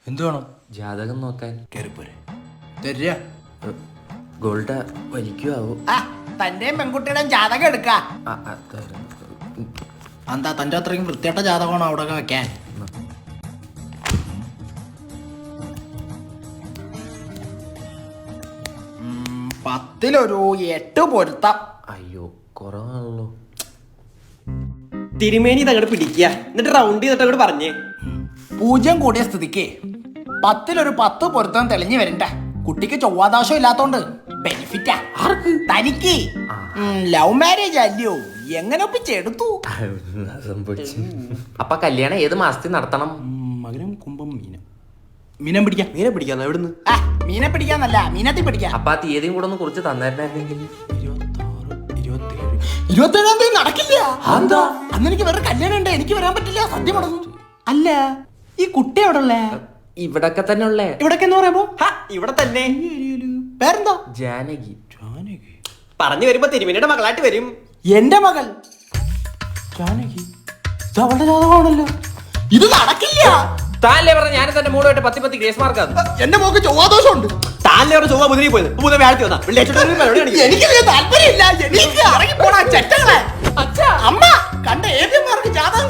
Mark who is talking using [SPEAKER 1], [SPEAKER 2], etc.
[SPEAKER 1] എന്ത് വേണം?
[SPEAKER 2] ജാതകം നോക്കാൻ.
[SPEAKER 1] കേറിപ്പോരെ. തരിക.
[SPEAKER 2] ഗോൾഡ് വലിക്കുവോ?
[SPEAKER 1] തന്റെയും പെൺകുട്ടിയുടെയും ജാതകം എടുക്ക. എന്താ തന്റെ അത്രയും വൃത്തിയായിട്ട ജാതകമാണോ അവിടെ വെക്കാൻ? പത്തിലൊരു 8 പൊരുത്തം.
[SPEAKER 2] അയ്യോ കുറവാണല്ലോ.
[SPEAKER 3] തിരുമേനി തങ്ങോട്ട് പിടിക്കുക, എന്നിട്ട് റൗണ്ട് ചെയ്തിട്ട് അങ്ങോട്ട് പറഞ്ഞേ.
[SPEAKER 1] 0 കൂടിയ സ്ഥിതിക്ക് 10ലൊരു 10 പൊരുത്തം തെളിഞ്ഞു വരണ്ട. കുട്ടിക്ക് ചൊവ്വാദോഷം ഇല്ലാത്തോണ്ട് ബെനിഫിറ്റാ. തനിക്ക് ലവ് മാരേജ് അല്ലയോ, എങ്ങനെ ഒപ്പിച്ചെടുത്തു?
[SPEAKER 2] അപ്പൊ കല്യാണം ഏത് മാസത്തിൽ നടത്തണം?
[SPEAKER 1] മകരം കുംഭം മീനം. മീനം പിടിക്കാം.
[SPEAKER 3] മീനെ പിടിക്കാന്ന് എവിടുന്ന്?
[SPEAKER 1] മീനെ പിടിക്കാന്നല്ല, മീനത്തി പിടിക്കാം.
[SPEAKER 2] അപ്പൊ ആ തീയതിയും കൂടെ ഒന്ന് കുറിച്ച് തന്നിരുന്നെങ്കിൽ.
[SPEAKER 1] 27-ാം തീയതി നടക്കില്ല. എന്താ? അന്ന് എനിക്ക് വേറെ കല്യാണം ഉണ്ട്, എനിക്ക് വരാൻ പറ്റില്ല. സദ്യ മുടങ്ങും. അല്ല, ഈ കുട്ടി എവിടെ ഉള്ളേ?
[SPEAKER 2] ഇവിടൊക്കെ തന്നെ ഉള്ളേ.
[SPEAKER 1] ഇവിടൊക്കെ എന്ന് പറയുമ്പോ
[SPEAKER 3] ഇവിടെ തന്നെ.
[SPEAKER 1] പേരെന്താ?
[SPEAKER 2] ജാനകി.
[SPEAKER 3] പറഞ്ഞു വരുമ്പോ തിരുമേനിയുടെ മകളായിട്ട് വരും.
[SPEAKER 1] എന്റെ മകൾ ജാനകി. ഇത് അവളുടെ ജാതകമാണല്ലോ. ഇത് നടക്കില്ല.
[SPEAKER 2] താല്ലേ പറഞ്ഞ ഞാൻ തന്നെ 3 10 ഗ്രേസ് മാർക്കാണ്.
[SPEAKER 1] എന്റെ മോക്ക് ചൊവ്വാദോഷം ഉണ്ട്.
[SPEAKER 3] താല്ലേ അവിടെ ചൊവ്വ മുതിരി പോയത് പുതിയ വ്യാഴ്ച വന്നാ
[SPEAKER 1] എനിക്ക് താല്പര്യമില്ല. എനിക്ക് ഇറങ്ങി പോണ ചെറ്റകളെ. അമ്മ കണ്ട ഏവ്യന്മാർക്ക് ജാതകം